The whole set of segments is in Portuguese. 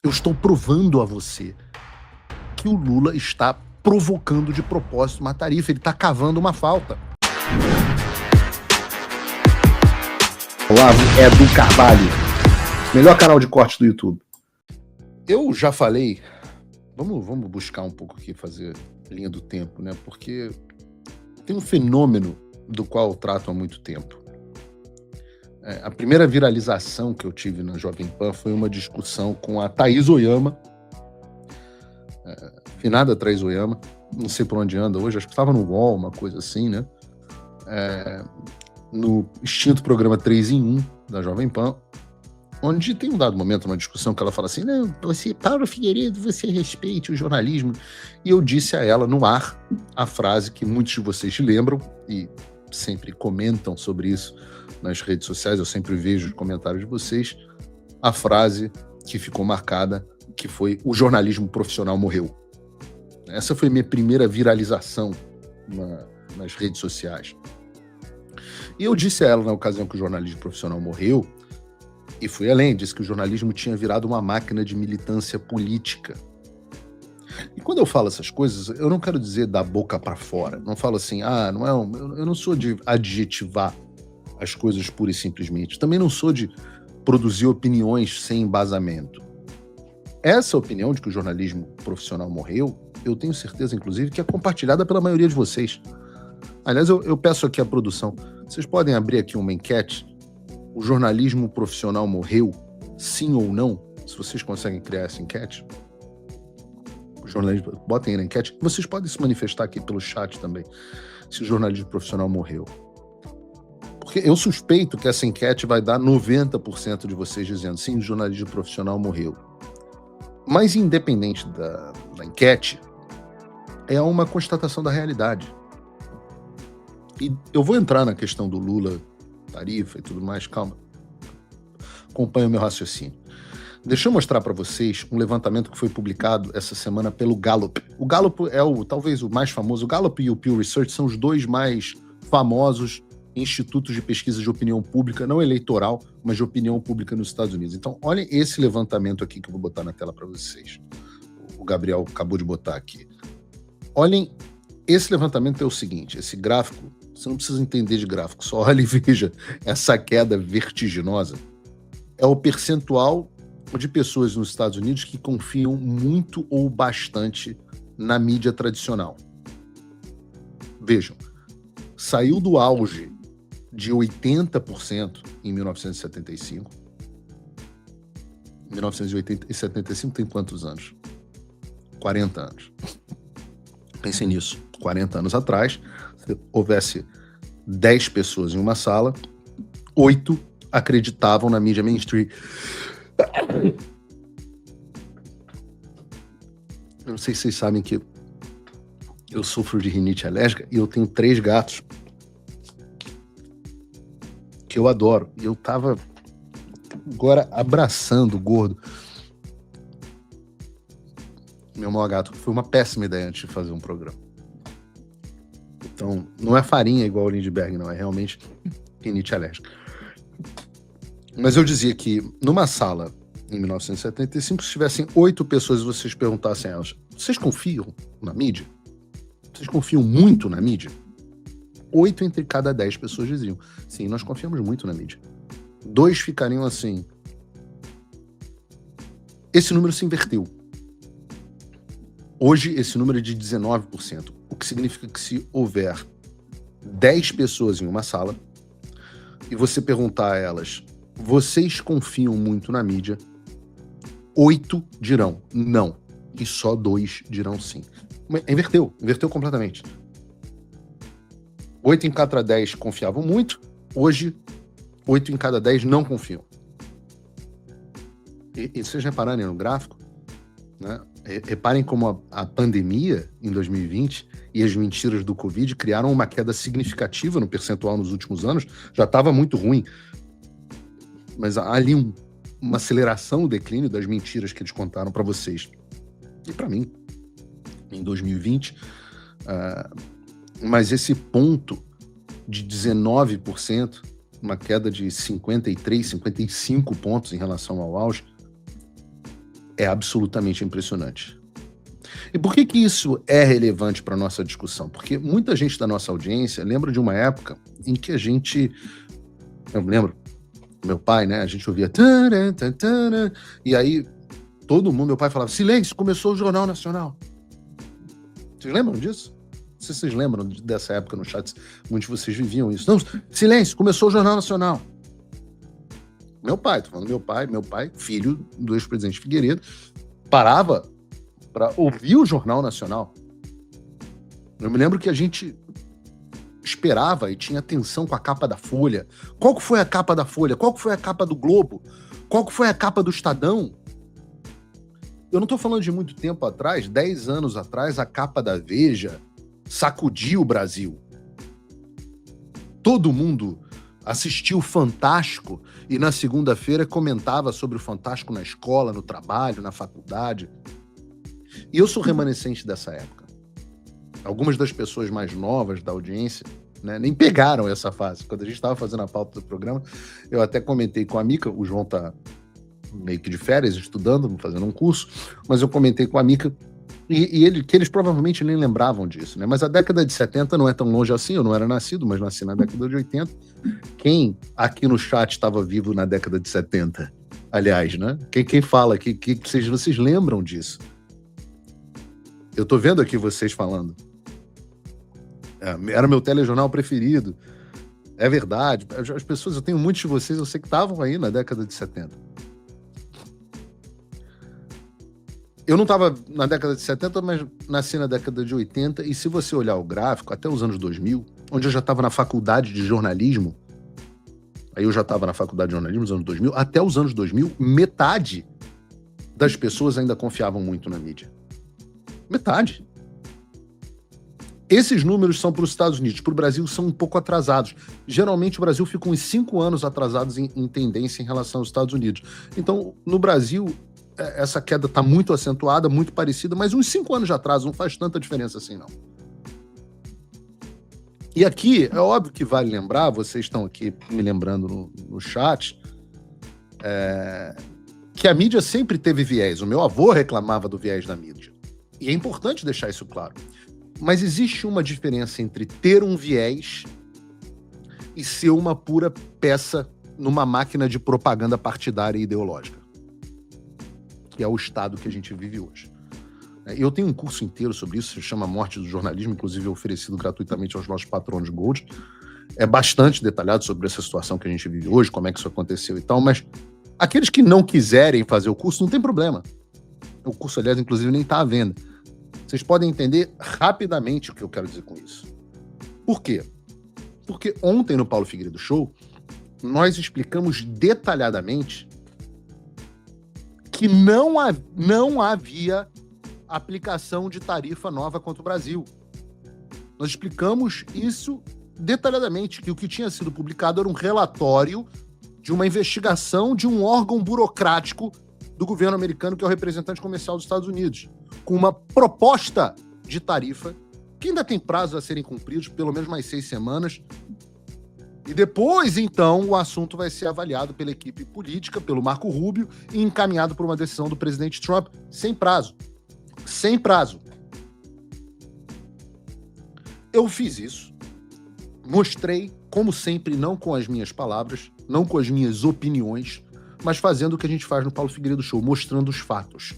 Eu estou provando a você que o Lula está provocando de propósito uma tarifa, ele está cavando uma falta. Olavo Edu Carvalho, melhor canal de corte do YouTube. Eu já falei, vamos buscar um pouco aqui, fazer linha do tempo, né? Porque tem um fenômeno do qual eu trato há muito tempo. A primeira viralização que eu tive na Jovem Pan foi uma discussão com a Thaís Oyama, finada Thaís Oyama, não sei por onde anda hoje, acho que estava no UOL, uma coisa assim, né? No extinto programa 3 em 1 da Jovem Pan, onde tem um dado momento, uma discussão que ela fala assim, não, você, Paulo Figueiredo, você respeite o jornalismo. E eu disse a ela no ar a frase que muitos de vocês lembram e sempre comentam sobre isso nas redes sociais, eu sempre vejo os comentários de vocês, a frase que ficou marcada, que foi: o jornalismo profissional morreu. Essa foi minha primeira viralização nas redes sociais. E eu disse a ela, na ocasião que o jornalismo profissional morreu, e fui além, disse que o jornalismo tinha virado uma máquina de militância política. E quando eu falo essas coisas, eu não quero dizer da boca para fora, não falo assim, eu não sou de adjetivar as coisas pura e simplesmente, também não sou de produzir opiniões sem embasamento. Essa opinião de que o jornalismo profissional morreu, eu tenho certeza, inclusive, que é compartilhada pela maioria de vocês. Aliás, eu peço aqui à produção, vocês podem abrir aqui uma enquete, o jornalismo profissional morreu, sim ou não? Se vocês conseguem criar essa enquete, o jornalismo, botem aí na enquete, vocês podem se manifestar aqui pelo chat também, se o jornalismo profissional morreu. Porque eu suspeito que essa enquete vai dar 90% de vocês dizendo sim, o jornalismo profissional morreu. Mas independente da enquete, é uma constatação da realidade. E eu vou entrar na questão do Lula, tarifa e tudo mais, calma. Acompanhe o meu raciocínio. Deixa eu mostrar para vocês um levantamento que foi publicado essa semana pelo Gallup. O Gallup é talvez o mais famoso. O Gallup e o Pew Research são os dois mais famosos institutos de pesquisa de opinião pública, não eleitoral, mas de opinião pública nos Estados Unidos. Então, olhem esse levantamento aqui que eu vou botar na tela para vocês. O Gabriel acabou de botar aqui. Olhem, esse levantamento é o seguinte, esse gráfico, você não precisa entender de gráfico, só olhe e veja essa queda vertiginosa. É o percentual de pessoas nos Estados Unidos que confiam muito ou bastante na mídia tradicional. Vejam, saiu do auge de 80% em 1975. 1975 tem quantos anos? 40 anos. Pensem nisso. 40 anos atrás, se houvesse 10 pessoas em uma sala, 8 acreditavam na mídia mainstream. Eu não sei se vocês sabem que eu sofro de rinite alérgica e eu tenho 3 gatos que eu adoro. E eu tava agora abraçando o gordo. Meu maior gato. Foi uma péssima ideia antes de fazer um programa. Então, não é farinha igual o Lindbergh, não. É realmente rinite alérgica. Mas eu dizia que numa sala, em 1975, se tivessem 8 pessoas e vocês perguntassem a elas, vocês confiam na mídia? Vocês confiam muito na mídia? 8 entre cada 10 pessoas diziam, sim, nós confiamos muito na mídia. 2 ficariam assim. Esse número se inverteu. Hoje, esse número é de 19%, o que significa que se houver 10 pessoas em uma sala e você perguntar a elas, vocês confiam muito na mídia? 8 dirão não, e só 2 dirão sim. Inverteu completamente. 8 em cada 10 confiavam muito, hoje 8 em cada 10 não confiam. E vocês repararem no gráfico, né? Reparem como a pandemia em 2020 e as mentiras do Covid criaram uma queda significativa no percentual nos últimos anos, já estava muito ruim, mas há ali uma aceleração no declínio das mentiras que eles contaram para vocês e para mim em 2020, mas esse ponto de 19%, uma queda de 53, 55 pontos em relação ao auge, é absolutamente impressionante. E por que isso é relevante para a nossa discussão? Porque muita gente da nossa audiência lembra de uma época em que eu me lembro, meu pai, né, a gente ouvia e aí todo mundo, meu pai falava, silêncio, começou o Jornal Nacional. Vocês lembram disso? Não sei se vocês lembram dessa época no chat, muitos de vocês viviam isso. Não, silêncio, começou o Jornal Nacional. Meu pai, tô falando meu pai, filho do ex-presidente Figueiredo, parava para ouvir o Jornal Nacional. Eu me lembro que a gente esperava e tinha atenção com a capa da Folha. Qual que foi a capa da Folha? Qual que foi a capa do Globo? Qual que foi a capa do Estadão? Eu não estou falando de muito tempo atrás, 10 anos atrás, a capa da Veja sacudiu o Brasil. Todo mundo assistiu o Fantástico e na segunda-feira comentava sobre o Fantástico na escola, no trabalho, na faculdade. E eu sou remanescente dessa época. Algumas das pessoas mais novas da audiência, né, nem pegaram essa fase. Quando a gente estava fazendo a pauta do programa, eu até comentei com a Mica, o João está meio que de férias, estudando, fazendo um curso, mas eu comentei com a Mica que eles provavelmente nem lembravam disso, né? Mas a década de 70 não é tão longe assim, eu não era nascido, mas nasci na década de 80. Quem aqui no chat estava vivo na década de 70? Aliás, né? Quem fala aqui, vocês lembram disso? Eu tô vendo aqui vocês falando. Era meu telejornal preferido. É verdade. As pessoas, eu tenho muitos de vocês, eu sei que estavam aí na década de 70. Eu não estava na década de 70, mas nasci na década de 80, e se você olhar o gráfico, até os anos 2000, onde eu já estava na faculdade de jornalismo, aí eu já estava na faculdade de jornalismo nos anos 2000, até os anos 2000, metade das pessoas ainda confiavam muito na mídia. Metade. Esses números são para os Estados Unidos. Para o Brasil são um pouco atrasados. Geralmente o Brasil fica uns 5 anos atrasados em tendência em relação aos Estados Unidos. Então, no Brasil, essa queda está muito acentuada, muito parecida, mas uns 5 anos de atraso não faz tanta diferença assim, não. E aqui, é óbvio que vale lembrar, vocês estão aqui me lembrando no chat, que a mídia sempre teve viés. O meu avô reclamava do viés da mídia. E é importante deixar isso claro. Mas existe uma diferença entre ter um viés e ser uma pura peça numa máquina de propaganda partidária e ideológica, que é o estado que a gente vive hoje. Eu tenho um curso inteiro sobre isso, se chama Morte do Jornalismo, inclusive oferecido gratuitamente aos nossos patronos Gold. É bastante detalhado sobre essa situação que a gente vive hoje, como é que isso aconteceu e tal, mas aqueles que não quiserem fazer o curso, não tem problema. O curso, aliás, inclusive, nem está à venda. Vocês podem entender rapidamente o que eu quero dizer com isso. Por quê? Porque ontem no Paulo Figueiredo Show, nós explicamos detalhadamente que não havia aplicação de tarifa nova contra o Brasil. Nós explicamos isso detalhadamente, que o que tinha sido publicado era um relatório de uma investigação de um órgão burocrático do governo americano, que é o representante comercial dos Estados Unidos, com uma proposta de tarifa que ainda tem prazo a serem cumpridos, pelo menos mais 6 semanas. E depois, então, o assunto vai ser avaliado pela equipe política, pelo Marco Rubio, e encaminhado por uma decisão do presidente Trump, sem prazo. Sem prazo. Eu fiz isso, mostrei, como sempre, não com as minhas palavras, não com as minhas opiniões, mas fazendo o que a gente faz no Paulo Figueiredo Show, mostrando os fatos.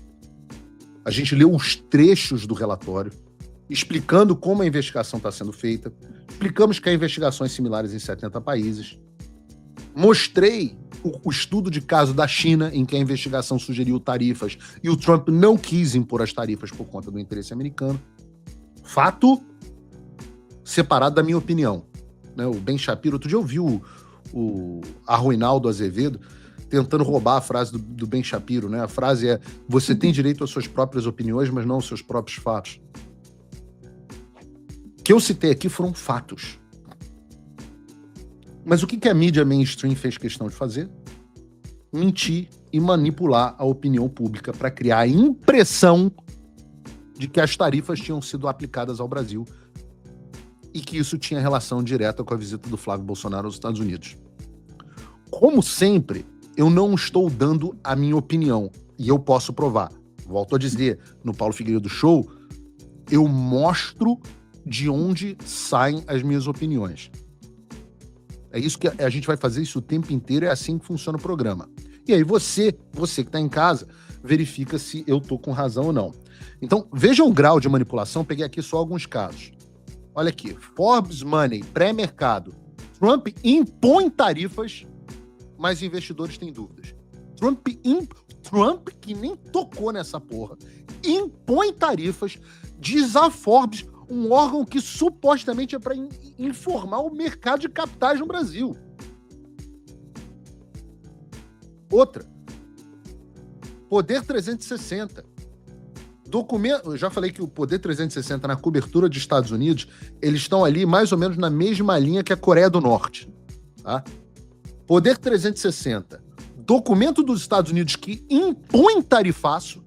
A gente leu os trechos do relatório, explicando como a investigação está sendo feita, explicamos que há investigações similares em 70 países, mostrei o estudo de caso da China, em que a investigação sugeriu tarifas e o Trump não quis impor as tarifas por conta do interesse americano. Fato separado da minha opinião. O Ben Shapiro, outro dia eu vi o Arruinaldo Azevedo tentando roubar a frase do Ben Shapiro, né? A frase é: você tem direito às suas próprias opiniões, mas não aos seus próprios fatos. O que eu citei aqui foram fatos. Mas o que a mídia mainstream fez questão de fazer? Mentir e manipular a opinião pública para criar a impressão de que as tarifas tinham sido aplicadas ao Brasil e que isso tinha relação direta com a visita do Flávio Bolsonaro aos Estados Unidos. Como sempre, eu não estou dando a minha opinião. E eu posso provar. Volto a dizer, no Paulo Figueiredo Show, eu mostro de onde saem as minhas opiniões. É isso que a gente vai fazer isso o tempo inteiro, é assim que funciona o programa. E aí você que está em casa, verifica se eu tô com razão ou não. Então, vejam o grau de manipulação, peguei aqui só alguns casos. Olha aqui, Forbes Money, pré-mercado. Trump impõe tarifas, mas investidores têm dúvidas. Trump, que nem tocou nessa porra, impõe tarifas, diz a Forbes, um órgão que supostamente é para informar o mercado de capitais no Brasil. Outra, Poder 360. Documento, eu já falei que o Poder 360 na cobertura dos Estados Unidos, eles estão ali mais ou menos na mesma linha que a Coreia do Norte. Tá? Poder 360. Documento dos Estados Unidos que impõe tarifaço,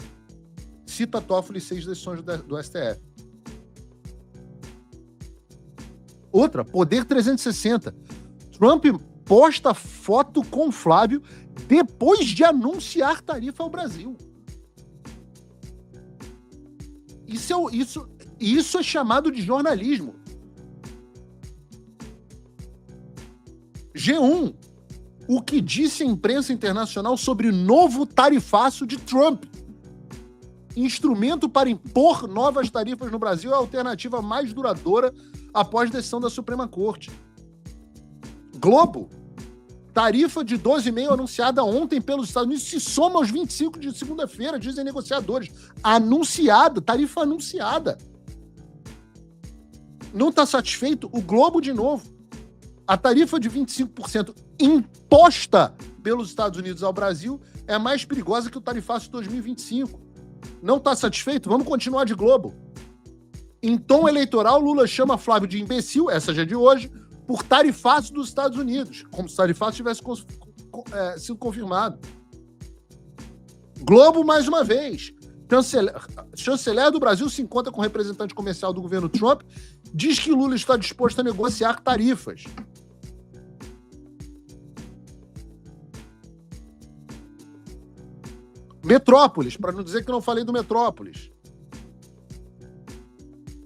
cita Toffoli e 6 decisões do STF. Outra, Poder 360. Trump posta foto com Flávio depois de anunciar tarifa ao Brasil. Isso é chamado de jornalismo. G1. O que disse a imprensa internacional sobre o novo tarifaço de Trump? Instrumento para impor novas tarifas no Brasil é a alternativa mais duradoura após decisão da Suprema Corte. Globo. Tarifa de 12,5 anunciada ontem pelos Estados Unidos se soma aos 25 de segunda-feira, dizem negociadores. Anunciada, tarifa anunciada. Não está satisfeito? O Globo de novo. A tarifa de 25% imposta pelos Estados Unidos ao Brasil é mais perigosa que o tarifaço de 2025. Não está satisfeito? Vamos continuar de Globo. Em tom eleitoral, Lula chama Flávio de imbecil, essa já é de hoje, por tarifaço dos Estados Unidos, como se o tarifaço tivesse sido confirmado. Globo, mais uma vez. Chanceler do Brasil se encontra com o representante comercial do governo Trump, diz que Lula está disposto a negociar tarifas. Metrópolis, para não dizer que eu não falei do Metrópolis.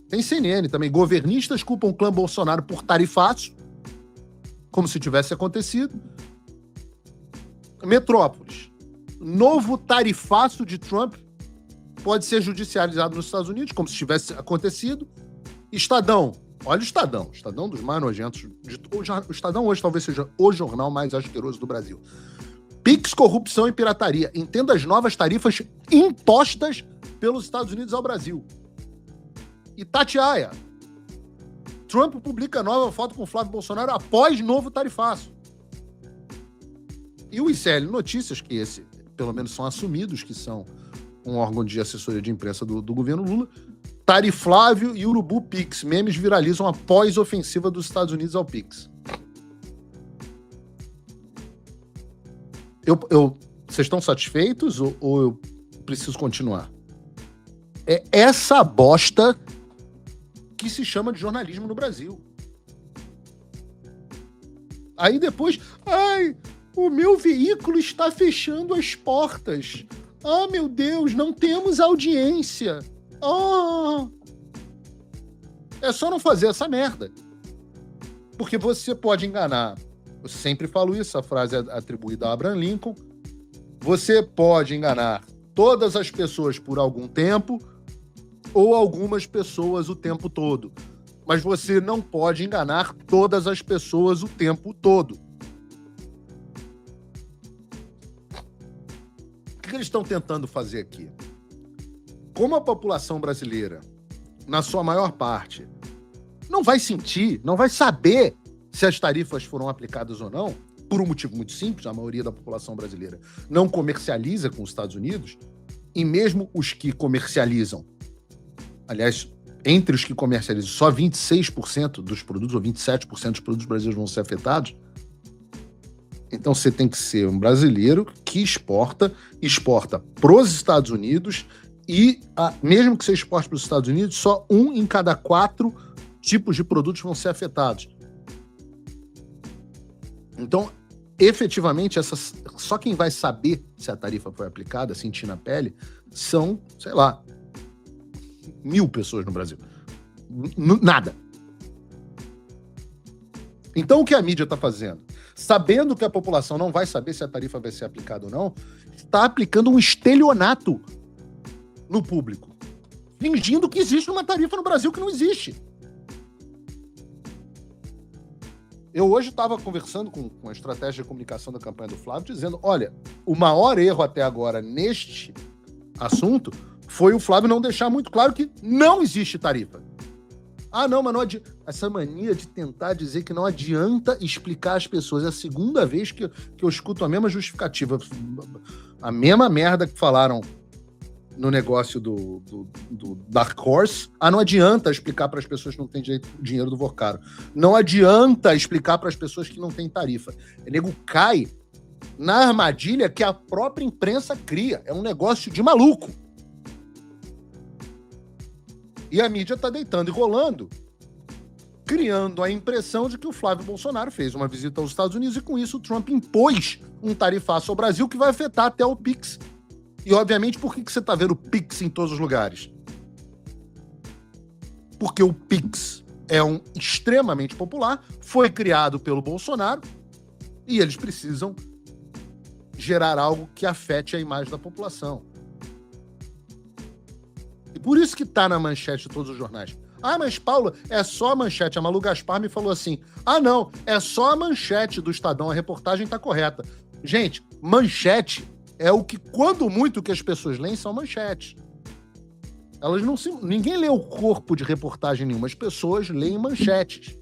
Tem CNN também. Governistas culpam o clã Bolsonaro por tarifaço, como se tivesse acontecido. Metrópolis. Novo tarifaço de Trump pode ser judicializado nos Estados Unidos, como se tivesse acontecido. Estadão. Olha o Estadão. Estadão dos mais nojentos. O Estadão hoje talvez seja o jornal mais asqueroso do Brasil. Pix, corrupção e pirataria. Entenda as novas tarifas impostas pelos Estados Unidos ao Brasil. Itatiaia. Trump publica nova foto com Flávio Bolsonaro após novo tarifaço. E o ICL Notícias, que esse, pelo menos são assumidos, que são um órgão de assessoria de imprensa do governo Lula, Tariflávio e Urubu Pix. Memes viralizam após ofensiva dos Estados Unidos ao Pix. Vocês estão satisfeitos ou eu preciso continuar? É essa bosta que se chama de jornalismo no Brasil. Aí depois, o meu veículo está fechando as portas. Ah, meu Deus, não temos audiência. É só não fazer essa merda. Porque você pode enganar. Eu sempre falo isso, a frase é atribuída a Abraham Lincoln. Você pode enganar todas as pessoas por algum tempo ou algumas pessoas o tempo todo. Mas você não pode enganar todas as pessoas o tempo todo. O que eles estão tentando fazer aqui? Como a população brasileira, na sua maior parte, não vai sentir, não vai saber se as tarifas foram aplicadas ou não, por um motivo muito simples, a maioria da população brasileira não comercializa com os Estados Unidos, e mesmo os que comercializam, aliás, entre os que comercializam, só 26% dos produtos, ou 27% dos produtos brasileiros vão ser afetados. Então você tem que ser um brasileiro que exporta para os Estados Unidos e, mesmo que você exporte para os Estados Unidos, só 1 em cada 4 tipos de produtos vão ser afetados. Então, efetivamente, essas só quem vai saber se a tarifa foi aplicada, sentir na pele, são, sei lá, 1.000 pessoas no Brasil. Nada. Então o que a mídia está fazendo? Sabendo que a população não vai saber se a tarifa vai ser aplicada ou não, está aplicando um estelionato no público, fingindo que existe uma tarifa no Brasil que não existe. Eu hoje estava conversando com a estratégia de comunicação da campanha do Flávio, dizendo, olha, o maior erro até agora neste assunto foi o Flávio não deixar muito claro que não existe tarifa. Ah, não, mas não adianta. Essa mania de tentar dizer que não adianta explicar às pessoas. É a segunda vez que eu escuto a mesma justificativa. A mesma merda que falaram no negócio do Dark Horse. Ah, não adianta explicar para as pessoas que não têm dinheiro do Vocaro. Não adianta explicar para as pessoas que não têm tarifa. O nego cai na armadilha que a própria imprensa cria. É um negócio de maluco. E a mídia está deitando e rolando, criando a impressão de que o Flávio Bolsonaro fez uma visita aos Estados Unidos e, com isso, o Trump impôs um tarifaço ao Brasil que vai afetar até o Pix. E, obviamente, por que você está vendo o Pix em todos os lugares? Porque o Pix é extremamente popular, foi criado pelo Bolsonaro e eles precisam gerar algo que afete a imagem da população. E por isso que está na manchete de todos os jornais. Ah, mas, Paulo, é só a manchete. A Malu Gaspar me falou assim, ah, não, é só a manchete do Estadão, a reportagem está correta. Gente, manchete é o que, quando muito, o que as pessoas leem são manchetes. Ninguém lê o corpo de reportagem nenhuma, as pessoas leem manchetes.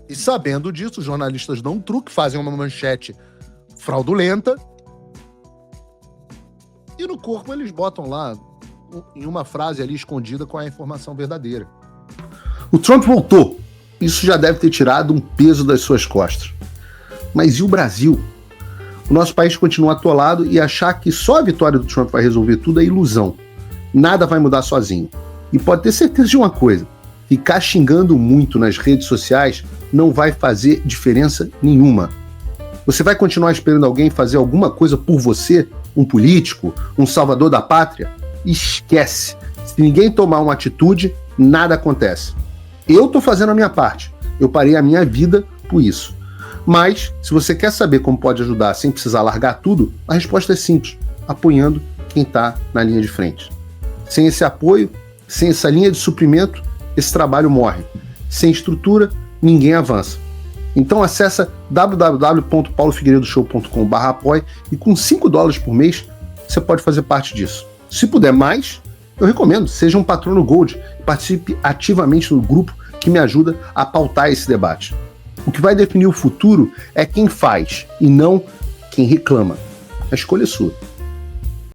E sabendo disso, os jornalistas dão um truque, fazem uma manchete fraudulenta, e no corpo eles botam lá, em uma frase ali escondida, com a informação verdadeira. O Trump voltou. Isso já deve ter tirado um peso das suas costas. Mas e o Brasil? O nosso país continua atolado e achar que só a vitória do Trump vai resolver tudo é ilusão. Nada vai mudar sozinho. E pode ter certeza de uma coisa, ficar xingando muito nas redes sociais não vai fazer diferença nenhuma. Você vai continuar esperando alguém fazer alguma coisa por você? Um político? Um salvador da pátria? Esquece. Se ninguém tomar uma atitude, nada acontece. Eu tô fazendo a minha parte. Eu parei a minha vida por isso. Mas, se você quer saber como pode ajudar sem precisar largar tudo, a resposta é simples, apoiando quem está na linha de frente. Sem esse apoio, sem essa linha de suprimento, esse trabalho morre. Sem estrutura, ninguém avança. Então acessa www.paulofigueiredoshow.com/apoie e com $5 por mês você pode fazer parte disso. Se puder mais, eu recomendo, seja um patrono Gold e participe ativamente no grupo que me ajuda a pautar esse debate. O que vai definir o futuro é quem faz e não quem reclama. A escolha é sua.